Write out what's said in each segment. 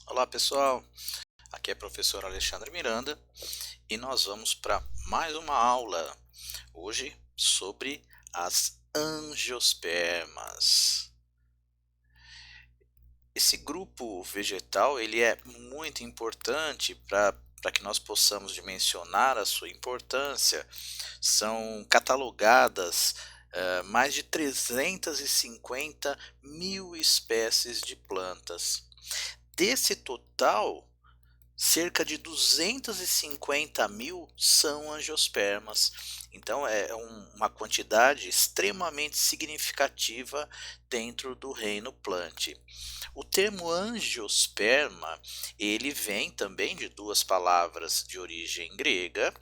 Olá pessoal, aqui é o professor Alexandre Miranda e nós vamos para mais uma aula hoje sobre as angiospermas. Esse grupo vegetal ele é muito importante para que nós possamos dimensionar a sua importância. São catalogadas mais de 350 mil espécies de plantas. Desse total, cerca de 250 mil são angiospermas. Então é uma quantidade extremamente significativa dentro do reino plant. O termo angiosperma, ele vem também de duas palavras de origem grega,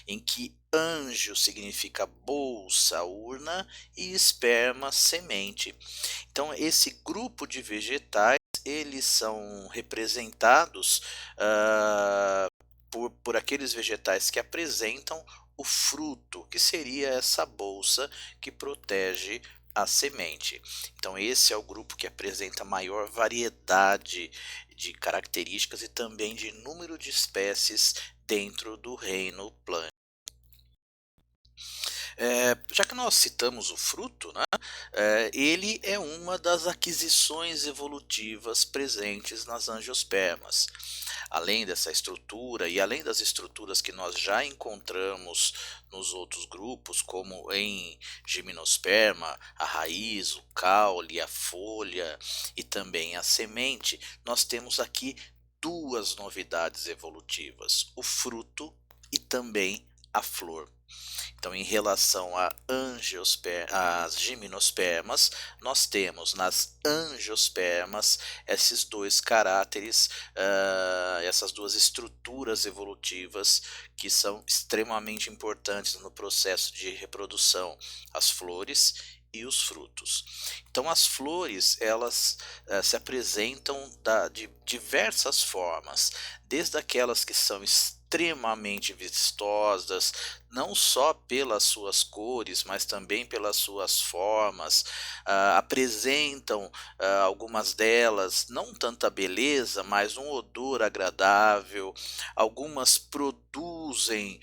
em que anjo significa bolsa, urna, e esperma, semente. Então esse grupo de vegetais eles são representados por aqueles vegetais que apresentam o fruto, que seria essa bolsa que protege a semente. Então esse é o grupo que apresenta maior variedade de características e também de número de espécies dentro do reino planta. Já que nós citamos o fruto, né, ele é uma das aquisições evolutivas presentes nas angiospermas. Além dessa estrutura e além das estruturas que nós já encontramos nos outros grupos, como em gimnosperma, a raiz, o caule, a folha e também a semente, nós temos aqui duas novidades evolutivas: o fruto e também a flor. Então, em relação às gimnospermas, nós temos nas angiospermas esses dois caráteres, essas duas estruturas evolutivas que são extremamente importantes no processo de reprodução: as flores e os frutos. Então as flores elas se apresentam de diversas formas, desde aquelas que são extremamente vistosas, não só pelas suas cores, mas também pelas suas formas. Apresentam algumas delas não tanta beleza, mas um odor agradável. Algumas produzem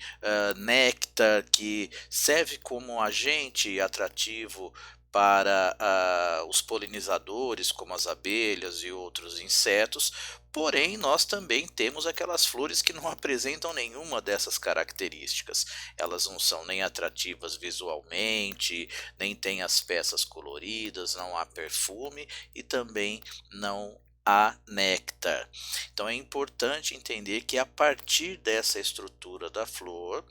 néctar que serve como agente atrativo para os polinizadores, como as abelhas e outros insetos. Porém, nós também temos aquelas flores que não apresentam nenhuma dessas características. Elas não são nem atrativas visualmente, nem têm as peças coloridas, não há perfume e também não há néctar. Então é importante entender que a partir dessa estrutura da flor,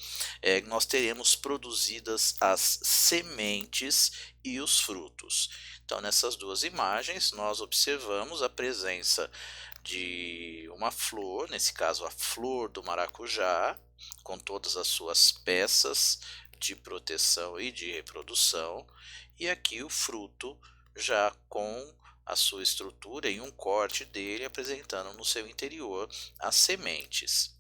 nós teremos produzidas as sementes e os frutos. Então nessas duas imagens nós observamos a presença de uma flor, nesse caso a flor do maracujá, com todas as suas peças de proteção e de reprodução, e aqui o fruto já com a sua estrutura e um corte dele apresentando no seu interior as sementes.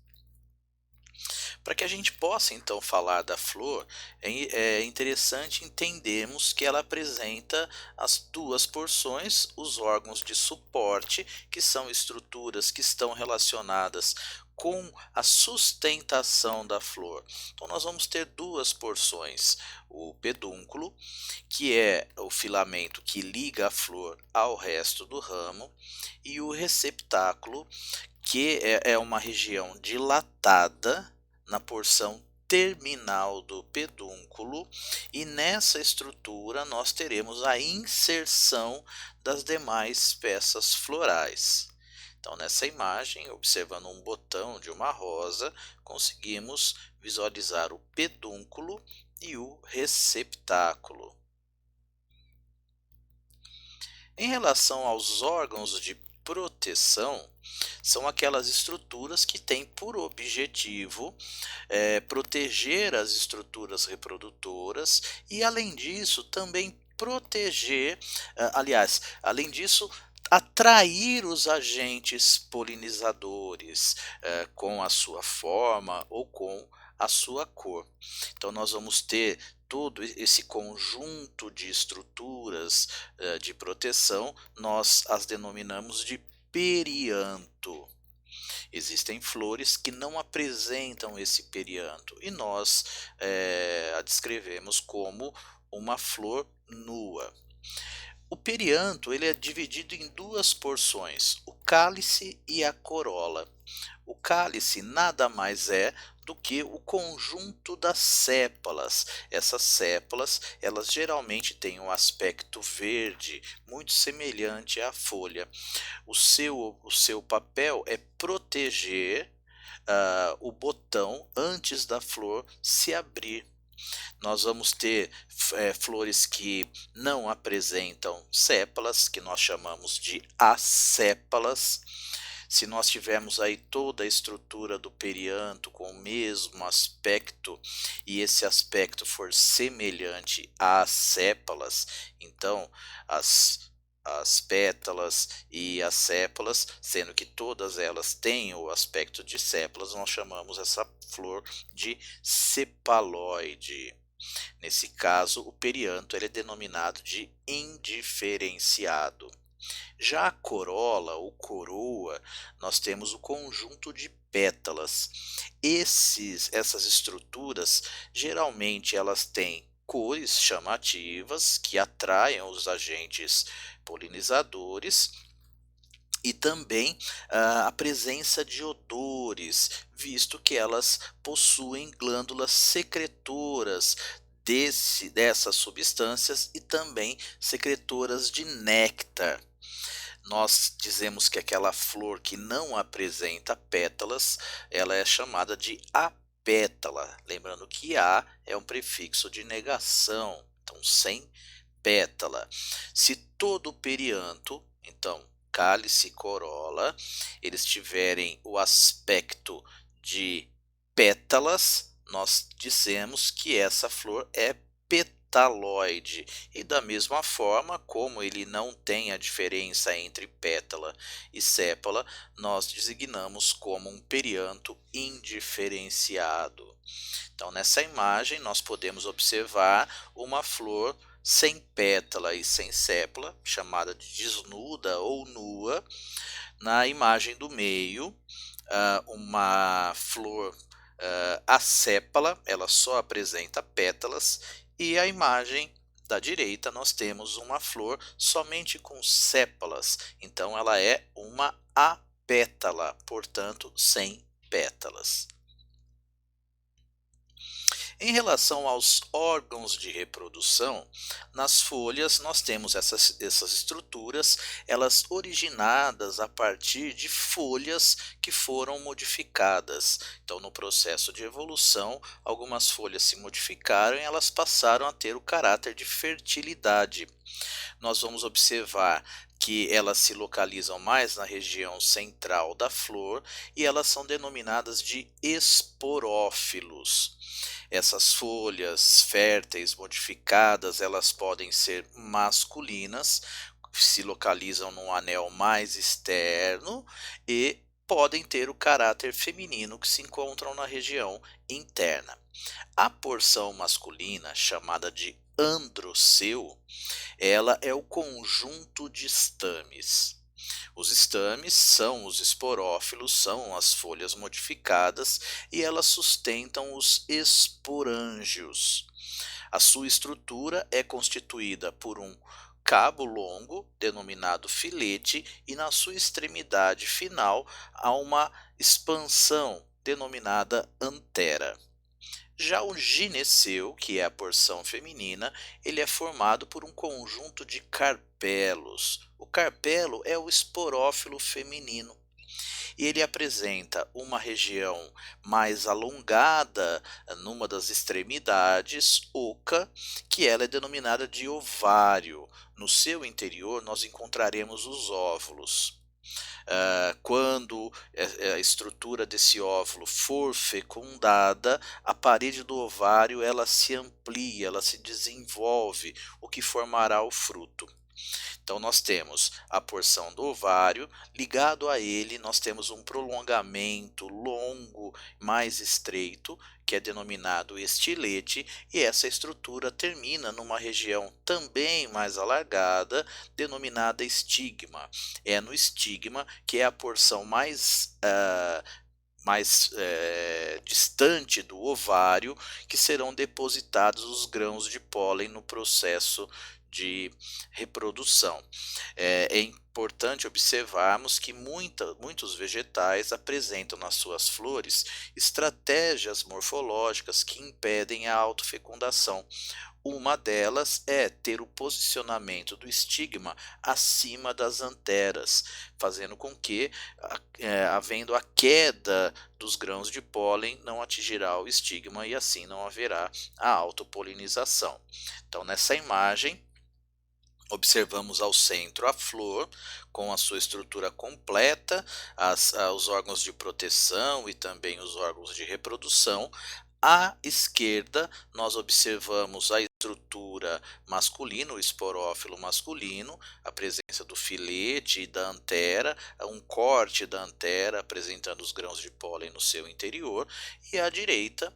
Para que a gente possa então falar da flor, é interessante entendermos que ela apresenta as duas porções: os órgãos de suporte, que são estruturas que estão relacionadas com a sustentação da flor. Então nós vamos ter duas porções: o pedúnculo, que é o filamento que liga a flor ao resto do ramo, e o receptáculo, que é uma região dilatada na porção terminal do pedúnculo, e nessa estrutura nós teremos a inserção das demais peças florais. Então, nessa imagem, observando um botão de uma rosa, conseguimos visualizar o pedúnculo e o receptáculo. Em relação aos órgãos de proteção, são aquelas estruturas que têm por objetivo proteger as estruturas reprodutoras e, além disso, também proteger, aliás, além disso, atrair os agentes polinizadores com a sua forma ou com a sua cor. Então nós vamos ter todo esse conjunto de estruturas de proteção, nós as denominamos de perianto. Existem flores que não apresentam esse perianto e nós a descrevemos como uma flor nua. O perianto ele é dividido em duas porções, o cálice e a corola. O cálice nada mais é do que o conjunto das sépalas. Essas sépalas, elas geralmente têm um aspecto verde, muito semelhante à folha. O seu papel é proteger o botão antes da flor se abrir. Nós vamos ter flores que não apresentam sépalas, que nós chamamos de assépalas. Se nós tivermos aí toda a estrutura do perianto com o mesmo aspecto e esse aspecto for semelhante às sépalas, então as pétalas e as sépalas, sendo que todas elas têm o aspecto de sépalas, nós chamamos essa flor de cepaloide. Nesse caso, o perianto ele é denominado de indiferenciado. Já a corola ou coroa, nós temos o conjunto de pétalas. Essas estruturas, geralmente elas têm cores chamativas que atraem os agentes polinizadores e também a presença de odores, visto que elas possuem glândulas secretoras dessas substâncias e também secretoras de néctar. Nós dizemos que aquela flor que não apresenta pétalas, ela é chamada de apétala. Lembrando que a é um prefixo de negação, então sem pétala. Se todo o perianto, então cálice e corola, eles tiverem o aspecto de pétalas, nós dizemos que essa flor é petaloide. E da mesma forma, como ele não tem a diferença entre pétala e sépala, nós designamos como um perianto indiferenciado. Então, nessa imagem, nós podemos observar uma flor sem pétala e sem sépala, chamada de desnuda ou nua. Na imagem do meio, uma flor assépala, ela só apresenta pétalas, e a imagem da direita nós temos uma flor somente com sépalas, então ela é uma apétala, portanto sem pétalas. Em relação aos órgãos de reprodução, nas folhas nós temos essas estruturas, elas originadas a partir de folhas que foram modificadas. Então, no processo de evolução, algumas folhas se modificaram e elas passaram a ter o caráter de fertilidade. Nós vamos observar que elas se localizam mais na região central da flor e elas são denominadas de esporófilos. Essas folhas férteis modificadas, elas podem ser masculinas, se localizam num anel mais externo e podem ter o caráter feminino que se encontram na região interna. A porção masculina, chamada de androceu, ela é o conjunto de estames. Os estames são os esporófilos, são as folhas modificadas e elas sustentam os esporângios. A sua estrutura é constituída por um cabo longo, denominado filete, e na sua extremidade final há uma expansão, denominada antera. Já o gineceu, que é a porção feminina, ele é formado por um conjunto de carpelos. O carpelo é o esporófilo feminino e ele apresenta uma região mais alongada numa das extremidades, oca, que ela é denominada de ovário. No seu interior nós encontraremos os óvulos. Quando a estrutura desse óvulo for fecundada, a parede do ovário ela se amplia, ela se desenvolve, o que formará o fruto. Então nós temos a porção do ovário, ligado a ele nós temos um prolongamento longo, mais estreito, que é denominado estilete, e essa estrutura termina numa região também mais alargada, denominada estigma. É no estigma que é a porção mais distante do ovário, que serão depositados os grãos de pólen no processo de reprodução. É importante observarmos que muitos vegetais apresentam nas suas flores estratégias morfológicas que impedem a autofecundação. Uma delas é ter o posicionamento do estigma acima das anteras, fazendo com que, havendo a queda dos grãos de pólen, não atingirá o estigma e assim não haverá a autopolinização. Então, nessa imagem, observamos ao centro a flor, com a sua estrutura completa, os órgãos de proteção e também os órgãos de reprodução. À esquerda, nós observamos a estrutura masculina, o esporófilo masculino, a presença do filete e da antera, um corte da antera apresentando os grãos de pólen no seu interior, e à direita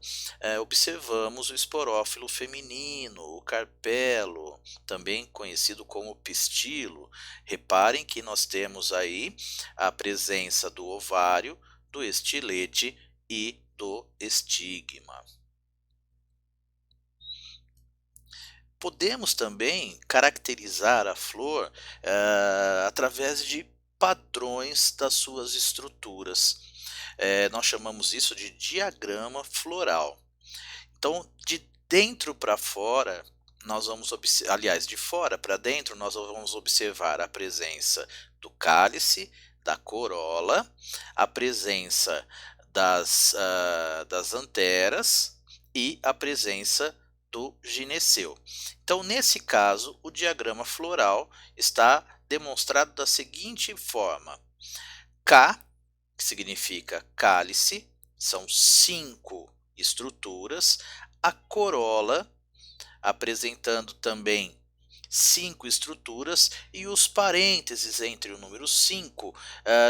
observamos o esporófilo feminino, o carpelo, também conhecido como pistilo. Reparem que nós temos aí a presença do ovário, do estilete e do estigma. Podemos também caracterizar a flor através de padrões das suas estruturas. Nós chamamos isso de diagrama floral. Então, de dentro para fora, nós vamos observar, aliás, de fora para dentro, nós vamos observar a presença do cálice, da corola, a presença das anteras e a presença do gineceu. Então, nesse caso, o diagrama floral está demonstrado da seguinte forma: K, que significa cálice, são 5 estruturas, a corola apresentando também 5 estruturas, e os parênteses entre o número 5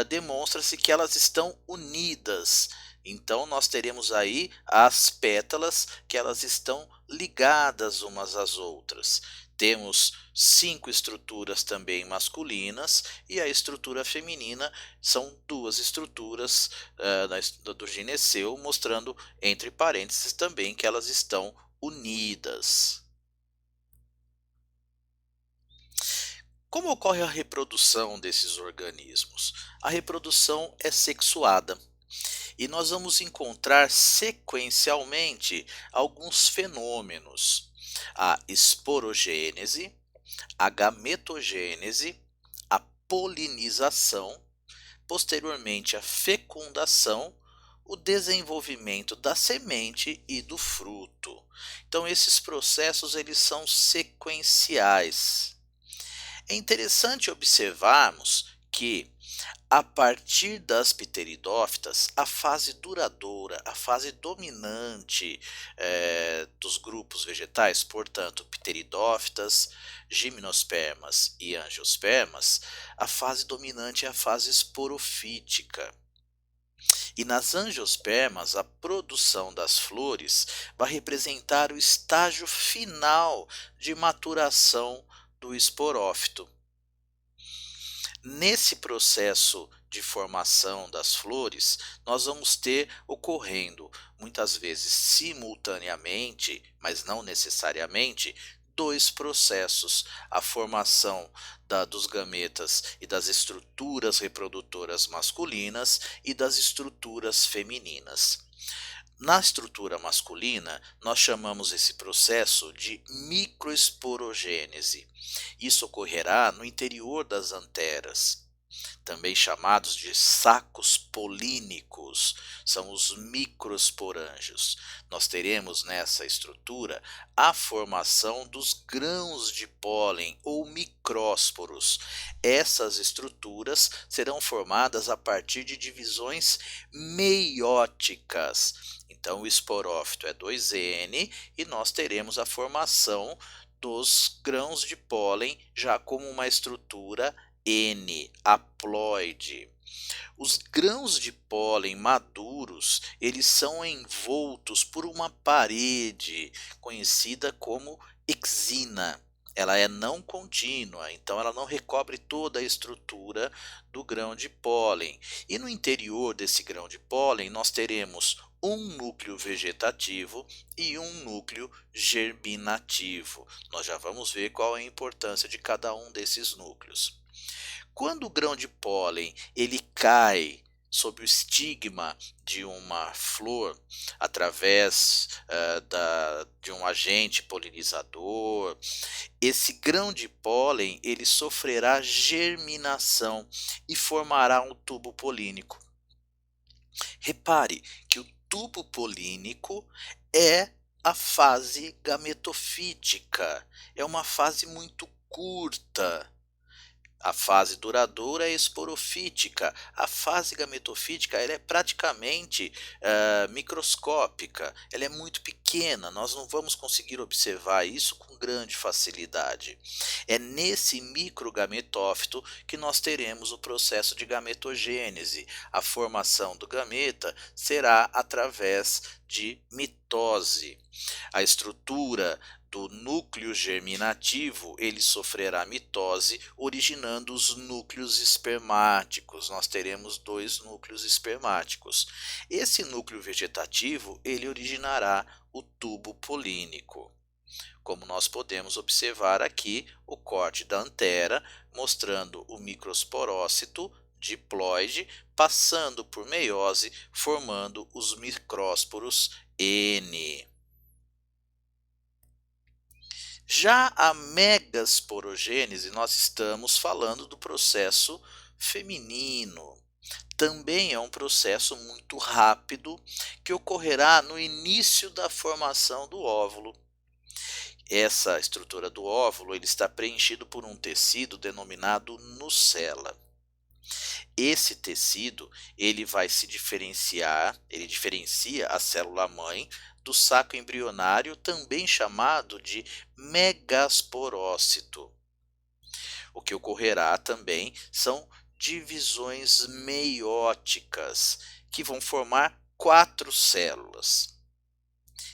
demonstra-se que elas estão unidas. Então nós teremos aí as pétalas que elas estão ligadas umas às outras. Temos 5 estruturas também masculinas, e a estrutura feminina são 2 estruturas do gineceu, mostrando entre parênteses também que elas estão unidas. Como ocorre a reprodução desses organismos? A reprodução é sexuada e nós vamos encontrar sequencialmente alguns fenômenos: a esporogênese, a gametogênese, a polinização, posteriormente a fecundação, o desenvolvimento da semente e do fruto. Então esses processos eles são sequenciais. É interessante observarmos que, a partir das pteridófitas, a fase duradoura, a fase dominante dos grupos vegetais, portanto, pteridófitas, gimnospermas e angiospermas, a fase dominante é a fase esporofítica. E nas angiospermas, a produção das flores vai representar o estágio final de maturação do esporófito. Nesse processo de formação das flores, nós vamos ter ocorrendo, muitas vezes simultaneamente, mas não necessariamente, 2 processos: a formação dos gametas e das estruturas reprodutoras masculinas e das estruturas femininas. Na estrutura masculina, nós chamamos esse processo de microesporogênese. Isso ocorrerá no interior das anteras, também chamados de sacos polínicos, são os microesporângios. Nós teremos nessa estrutura a formação dos grãos de pólen ou micrósporos. Essas estruturas serão formadas a partir de divisões meióticas. Então o esporófito é 2N e nós teremos a formação dos grãos de pólen já como uma estrutura N, haploide. Os grãos de pólen maduros, eles são envoltos por uma parede conhecida como exina. Ela é não contínua, então ela não recobre toda a estrutura do grão de pólen. E no interior desse grão de pólen, nós teremos um núcleo vegetativo e um núcleo germinativo. Nós já vamos ver qual é a importância de cada um desses núcleos. Quando o grão de pólen ele cai sob o estigma de uma flor através de um agente polinizador, esse grão de pólen ele sofrerá germinação e formará um tubo polínico. Repare que o tubo polínico é a fase gametofítica, é uma fase muito curta. A fase duradoura é esporofítica. A fase gametofítica ela é praticamente microscópica, ela é muito pequena, nós não vamos conseguir observar isso com grande facilidade. É nesse microgametófito que nós teremos o processo de gametogênese. A formação do gameta será através de mitose. A estrutura do núcleo germinativo, ele sofrerá mitose, originando os núcleos espermáticos. Nós teremos dois núcleos espermáticos. Esse núcleo vegetativo, ele originará o tubo polínico. Como nós podemos observar aqui, o corte da antera, mostrando o microsporócito diploide, passando por meiose, formando os micrósporos N. Já a megasporogênese, nós estamos falando do processo feminino. Também é um processo muito rápido que ocorrerá no início da formação do óvulo. Essa estrutura do óvulo ele está preenchido por um tecido denominado nucela. Esse tecido ele vai se diferenciar, ele diferencia a célula mãe do saco embrionário, também chamado de megasporócito. O que ocorrerá também são divisões meióticas, que vão formar 4 células.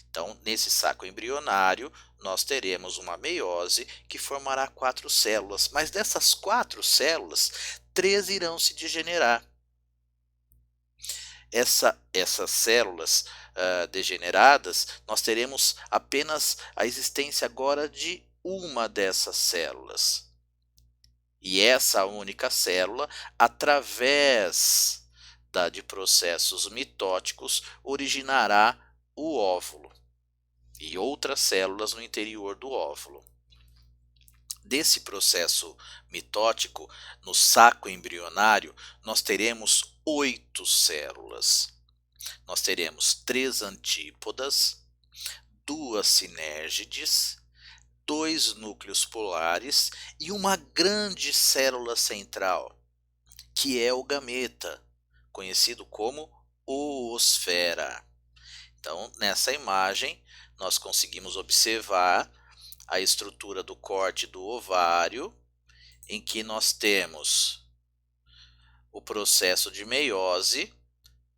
Então, nesse saco embrionário, nós teremos uma meiose que formará 4 células, mas dessas 4 células, 3 irão se degenerar. Essas células degeneradas, nós teremos apenas a existência agora de uma dessas células. E essa única célula, através de processos mitóticos, originará o óvulo e outras células no interior do óvulo. Desse processo mitótico, no saco embrionário, nós teremos 8 células. Nós teremos 3 antípodas, 2 sinérgides, 2 núcleos polares e uma grande célula central, que é o gameta, conhecido como oosfera. Então, nessa imagem, nós conseguimos observar a estrutura do corte do ovário, em que nós temos o processo de meiose,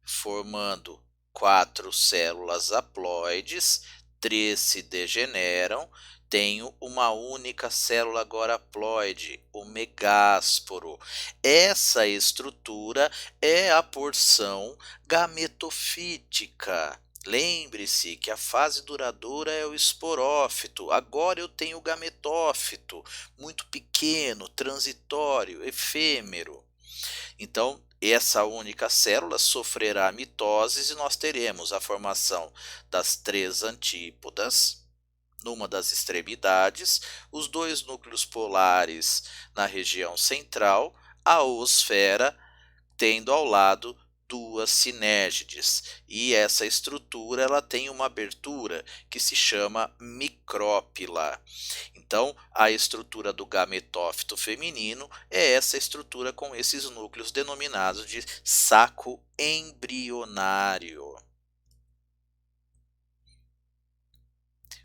formando 4 células haploides, 3 se degeneram, tenho uma única célula agora haploide, o megásporo. Essa estrutura é a porção gametofítica. Lembre-se que a fase duradoura é o esporófito, agora eu tenho o gametófito, muito pequeno, transitório, efêmero. Então, essa única célula sofrerá mitoses e nós teremos a formação das 3 antípodas, numa das extremidades, os 2 núcleos polares na região central, a oosfera tendo ao lado 2 sinérgides, e essa estrutura ela tem uma abertura que se chama micrópila. Então, a estrutura do gametófito feminino é essa estrutura com esses núcleos denominados de saco embrionário.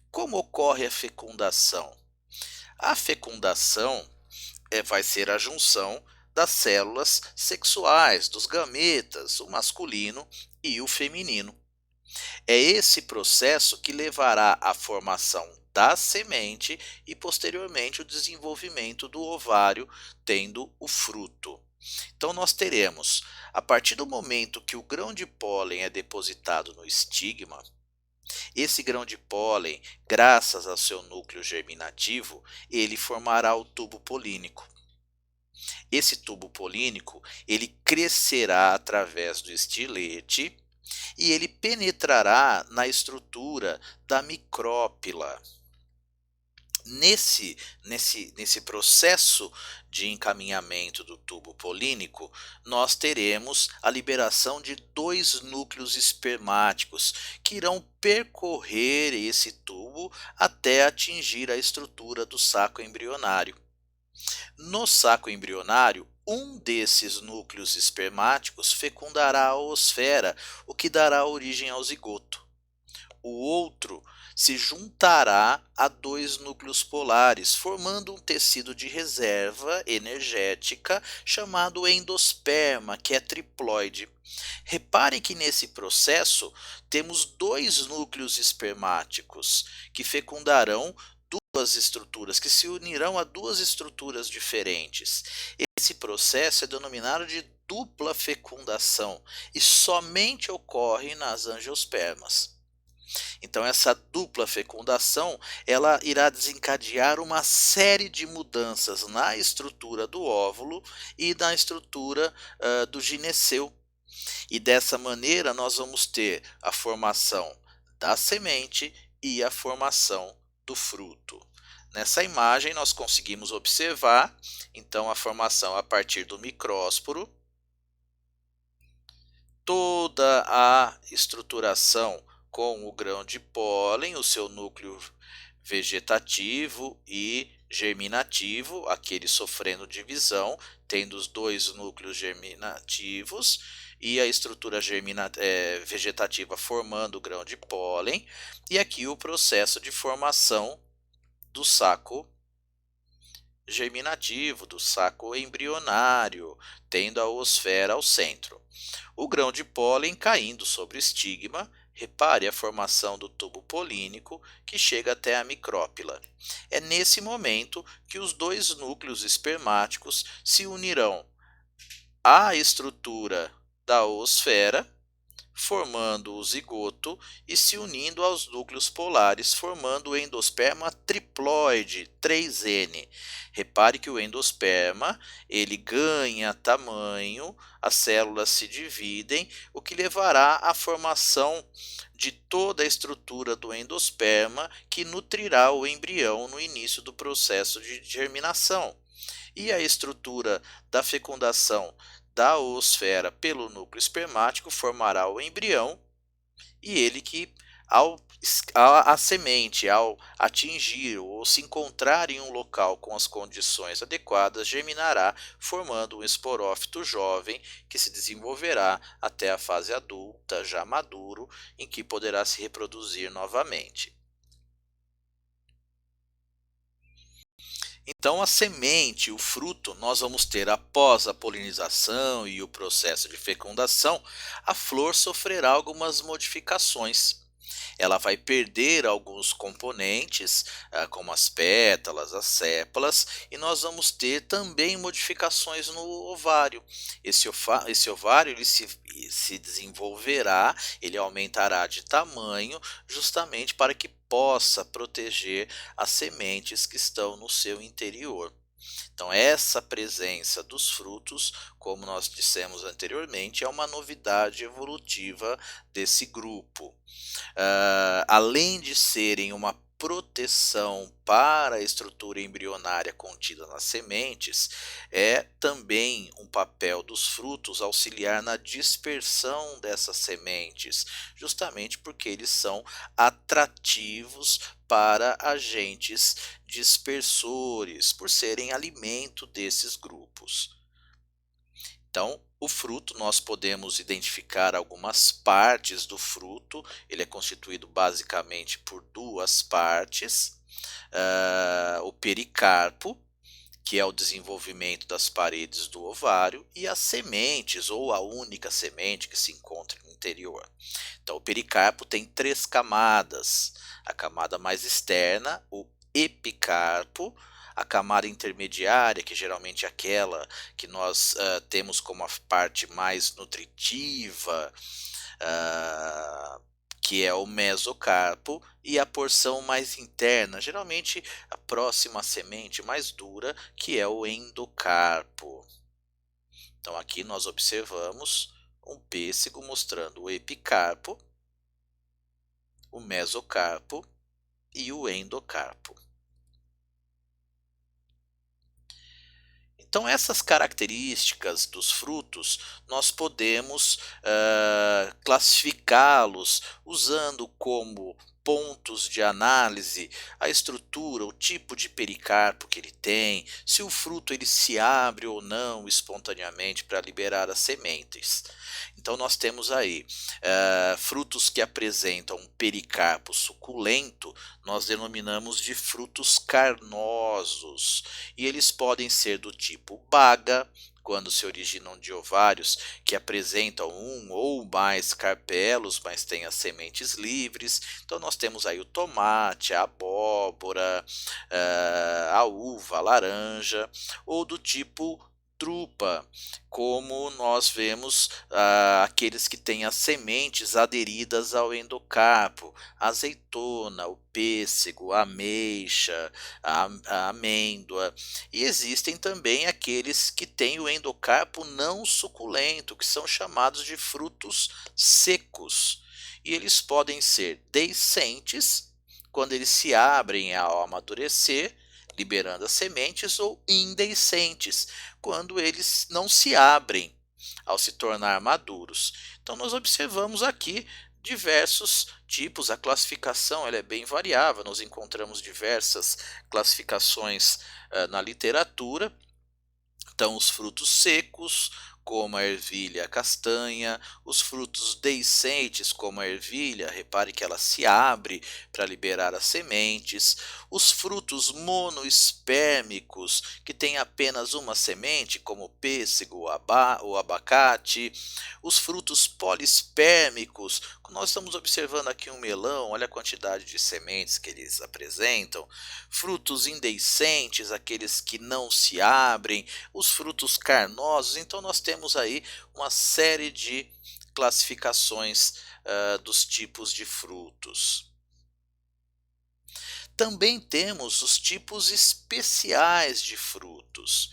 Como ocorre a fecundação? A fecundação vai ser a junção das células sexuais, dos gametas, o masculino e o feminino. É esse processo que levará à formação da semente e posteriormente o desenvolvimento do ovário, tendo o fruto. Então nós teremos, a partir do momento que o grão de pólen é depositado no estigma, esse grão de pólen, graças ao seu núcleo germinativo, ele formará o tubo polínico. Esse tubo polínico, ele crescerá através do estilete e ele penetrará na estrutura da micrópila. Nesse processo de encaminhamento do tubo polínico, nós teremos a liberação de dois núcleos espermáticos que irão percorrer esse tubo até atingir a estrutura do saco embrionário. No saco embrionário, um desses núcleos espermáticos fecundará a oosfera, o que dará origem ao zigoto. O outro se juntará a dois núcleos polares, formando um tecido de reserva energética chamado endosperma, que é triploide. Repare que nesse processo temos dois núcleos espermáticos que fecundarão duas estruturas, que se unirão a duas estruturas diferentes. Esse processo é denominado de dupla fecundação e somente ocorre nas angiospermas. Então essa dupla fecundação, ela irá desencadear uma série de mudanças na estrutura do óvulo e na estrutura do gineceu. E dessa maneira nós vamos ter a formação da semente e a formação do fruto. Nessa imagem nós conseguimos observar então a formação a partir do micrósporo, toda a estruturação com o grão de pólen, o seu núcleo vegetativo e germinativo, aquele sofrendo divisão, tendo os dois núcleos germinativos e a estrutura vegetativa formando o grão de pólen, e aqui o processo de formação do saco germinativo, do saco embrionário, tendo a oosfera ao centro. O grão de pólen caindo sobre o estigma, repare a formação do tubo polínico que chega até a micrópila. É nesse momento que os dois núcleos espermáticos se unirão à estrutura da oosfera, formando o zigoto e se unindo aos núcleos polares, formando o endosperma triploide 3N. Repare que o endosperma ele ganha tamanho, as células se dividem, o que levará à formação de toda a estrutura do endosperma que nutrirá o embrião no início do processo de germinação. E a estrutura da fecundação da oosfera pelo núcleo espermático formará o embrião, e ele que a semente, ao atingir ou se encontrar em um local com as condições adequadas, germinará, formando um esporófito jovem que se desenvolverá até a fase adulta, já maduro, em que poderá se reproduzir novamente. Então, a semente, o fruto, nós vamos ter após a polinização e o processo de fecundação, a flor sofrerá algumas modificações. Ela vai perder alguns componentes, como as pétalas, as sépalas, e nós vamos ter também modificações no ovário. Esse ovário ele se desenvolverá, ele aumentará de tamanho, justamente para que possa proteger as sementes que estão no seu interior. Então, essa presença dos frutos, como nós dissemos anteriormente, é uma novidade evolutiva desse grupo. Além de serem uma proteção para a estrutura embrionária contida nas sementes, é também um papel dos frutos auxiliar na dispersão dessas sementes, justamente porque eles são atrativos para agentes dispersores, por serem alimento desses grupos. Então, O fruto, nós podemos identificar algumas partes do fruto, ele é constituído basicamente por duas partes, o pericarpo, que é o desenvolvimento das paredes do ovário, e as sementes, ou a única semente que se encontra no interior. Então, o pericarpo tem três camadas: a camada mais externa, o epicarpo, a camada intermediária, que geralmente é aquela que nós temos como a parte mais nutritiva, ah, que é o mesocarpo, e a porção mais interna, geralmente a próxima à semente mais dura, que é o endocarpo. Então aqui nós observamos um pêssego mostrando o epicarpo, o mesocarpo e o endocarpo. Então, essas características dos frutos, nós podemos classificá-los usando como pontos de análise a estrutura, o tipo de pericarpo que ele tem, se o fruto ele se abre ou não espontaneamente para liberar as sementes. Então, nós temos aí frutos que apresentam um pericarpo suculento, nós denominamos de frutos carnosos, e eles podem ser do tipo baga, quando se originam de ovários que apresentam um ou mais carpelos, mas têm as sementes livres. Então nós temos aí o tomate, a abóbora, a uva, a laranja, ou do tipo drupa, como nós vemos aqueles que têm as sementes aderidas ao endocarpo, a azeitona, o pêssego, a ameixa, a amêndoa. E existem também aqueles que têm o endocarpo não suculento, que são chamados de frutos secos. E eles podem ser deiscentes, quando eles se abrem ao amadurecer, liberando as sementes, ou indeiscentes, quando eles não se abrem ao se tornar maduros. Então nós observamos aqui diversos tipos, a classificação ela é bem variável, nós encontramos diversas classificações na literatura. Então, os frutos secos, como a ervilha e a castanha, os frutos deiscentes, como a ervilha, repare que ela se abre para liberar as sementes, os frutos monoespérmicos, que têm apenas uma semente, como o pêssego, o abacate, os frutos poliespérmicos, nós estamos observando aqui um melão, olha a quantidade de sementes que eles apresentam, frutos indeiscentes, aqueles que não se abrem, os frutos carnosos. Então nós temos aí uma série de classificações dos tipos de frutos. Também temos os tipos especiais de frutos.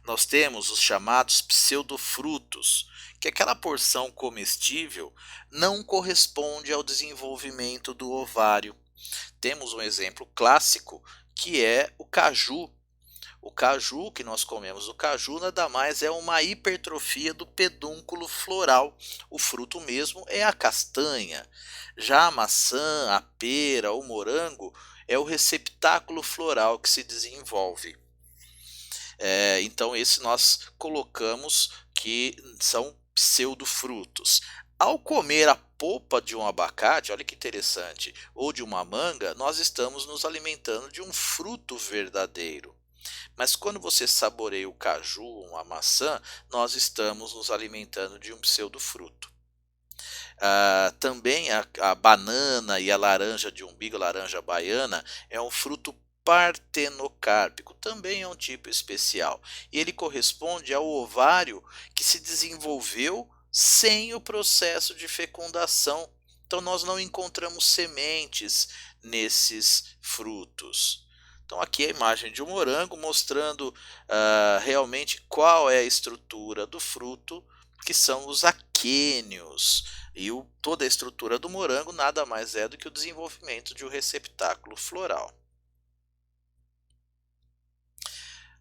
Nós temos os chamados pseudofrutos, que aquela porção comestível não corresponde ao desenvolvimento do ovário. Temos um exemplo clássico, que é o caju. O caju, que nós comemos, o caju nada mais é uma hipertrofia do pedúnculo floral. O fruto mesmo é a castanha. Já a maçã, a pera, o morango é o receptáculo floral que se desenvolve. Então esse nós colocamos que são pseudofrutos. Ao comer a polpa de um abacate, olha que interessante, ou de uma manga, nós estamos nos alimentando de um fruto verdadeiro. Mas quando você saboreia o caju, uma maçã, nós estamos nos alimentando de um pseudofruto. Também a banana e a laranja de umbigo, a laranja baiana, é um fruto partenocárpico, também é um tipo especial. E ele corresponde ao ovário que se desenvolveu sem o processo de fecundação. Então nós não encontramos sementes nesses frutos. Então aqui é a imagem de um morango mostrando realmente qual é a estrutura do fruto, que são os aquênios. E toda a estrutura do morango nada mais é do que o desenvolvimento de um receptáculo floral.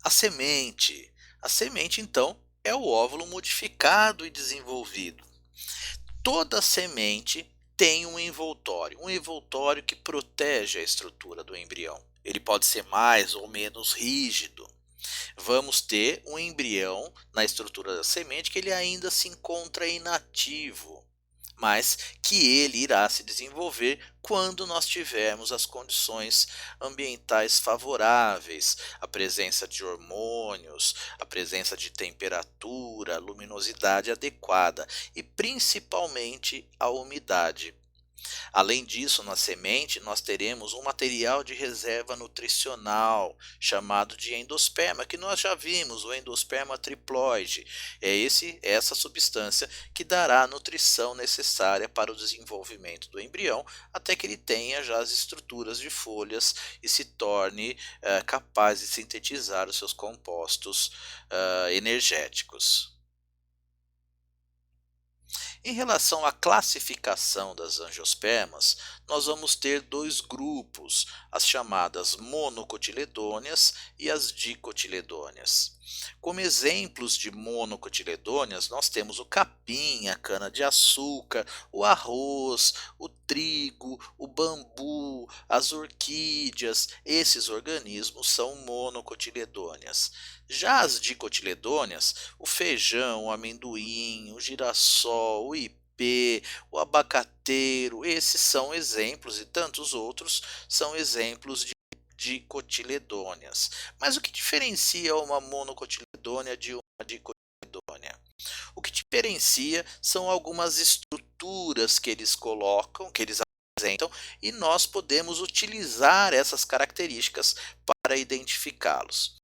A semente. A semente, então, é o óvulo modificado e desenvolvido. Toda semente tem um envoltório que protege a estrutura do embrião. Ele pode ser mais ou menos rígido. Vamos ter um embrião na estrutura da semente que ele ainda se encontra inativo, mas que ele irá se desenvolver quando nós tivermos as condições ambientais favoráveis, a presença de hormônios, a presença de temperatura, luminosidade adequada e principalmente a umidade. Além disso, na semente, nós teremos um material de reserva nutricional, chamado de endosperma, que nós já vimos, o endosperma triploide. Essa substância que dará a nutrição necessária para o desenvolvimento do embrião, até que ele tenha já as estruturas de folhas e se torne capaz de sintetizar os seus compostos energéticos. Em relação à classificação das angiospermas, nós vamos ter dois grupos, as chamadas monocotiledôneas e as dicotiledôneas. Como exemplos de monocotiledôneas, nós temos o capim, a cana-de-açúcar, o arroz, o trigo, o bambu, as orquídeas. Esses organismos são monocotiledôneas. Já as dicotiledôneas, o feijão, o amendoim, o girassol, o ipê, o abacateiro, esses são exemplos e tantos outros são exemplos de dicotiledôneas. Mas o que diferencia uma monocotiledônea de uma dicotiledônea? O que diferencia são algumas estruturas que eles colocam, que eles apresentam, e nós podemos utilizar essas características para identificá-los.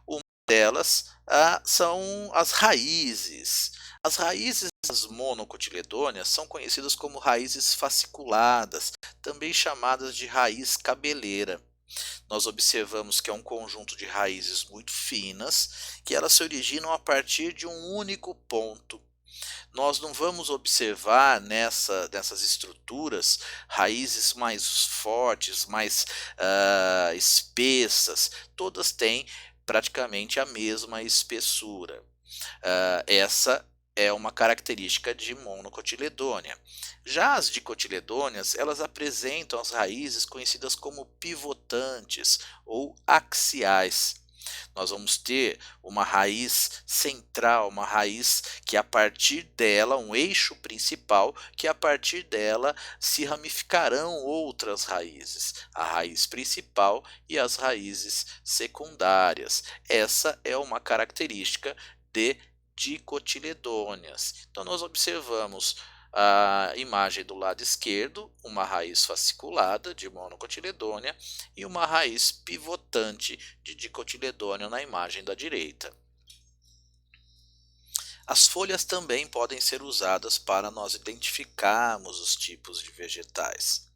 Uma delas são as raízes. As raízes das monocotiledôneas são conhecidas como raízes fasciculadas, também chamadas de raiz cabeleira. Nós observamos que é um conjunto de raízes muito finas, que elas se originam a partir de um único ponto. Nós não vamos observar nessas estruturas raízes mais fortes, mais espessas, todas têm praticamente a mesma espessura. Essa é uma característica de monocotiledônea. Já as dicotiledôneas, elas apresentam as raízes conhecidas como pivotantes ou axiais. Nós vamos ter uma raiz central, uma raiz que a partir dela, um eixo principal, que a partir dela se ramificarão outras raízes, a raiz principal e as raízes secundárias. Essa é uma característica de dicotiledôneas. Então nós observamos a imagem do lado esquerdo, uma raiz fasciculada de monocotiledônea e uma raiz pivotante de dicotiledônea na imagem da direita. As folhas também podem ser usadas para nós identificarmos os tipos de vegetais.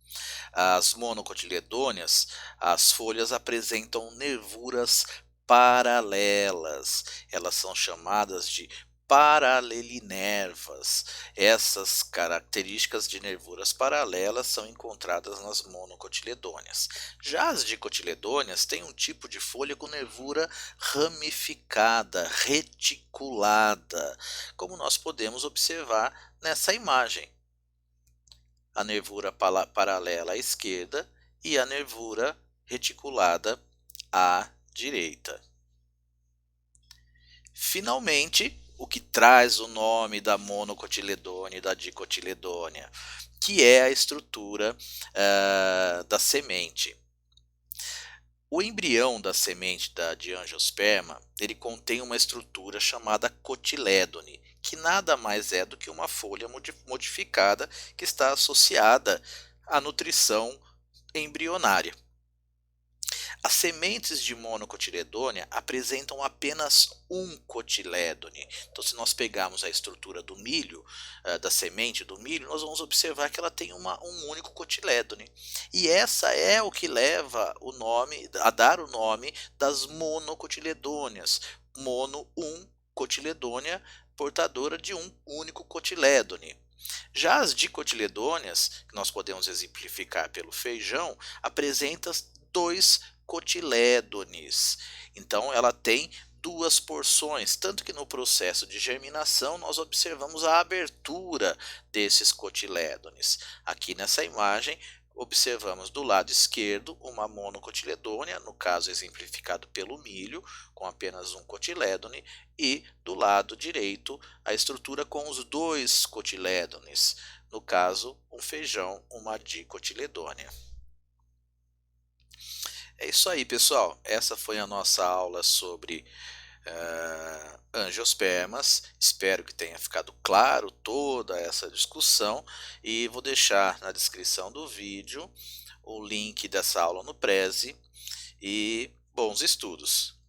As monocotiledôneas, as folhas apresentam nervuras paralelas. Elas são chamadas de paralelinervas. Essas características de nervuras paralelas são encontradas nas monocotiledôneas. Já as dicotiledôneas têm um tipo de folha com nervura ramificada, reticulada, como nós podemos observar nessa imagem. A nervura paralela à esquerda e a nervura reticulada à direita. Finalmente, o que traz o nome da monocotiledônea e da dicotiledônea, que é a estrutura da semente. O embrião da semente de angiosperma, ele contém uma estrutura chamada cotilédone, que nada mais é do que uma folha modificada que está associada à nutrição embrionária. As sementes de monocotiledônea apresentam apenas um cotilédone. Então, se nós pegarmos a estrutura do milho, da semente do milho, nós vamos observar que ela tem um único cotilédone. E essa é o que leva o nome, a dar o nome das monocotiledôneas. Mono, um, cotiledônea, portadora de um único cotilédone. Já as dicotiledôneas, que nós podemos exemplificar pelo feijão, apresentam dois cotilédones. Então ela tem duas porções, tanto que no processo de germinação nós observamos a abertura desses cotilédones. Aqui nessa imagem observamos do lado esquerdo uma monocotiledônia, no caso exemplificado pelo milho, com apenas um cotilédone, e do lado direito a estrutura com os dois cotilédones, no caso um feijão, uma dicotiledônia. É isso aí, pessoal. Essa foi a nossa aula sobre angiospermas. Espero que tenha ficado claro toda essa discussão e vou deixar na descrição do vídeo o link dessa aula no Prezi e bons estudos.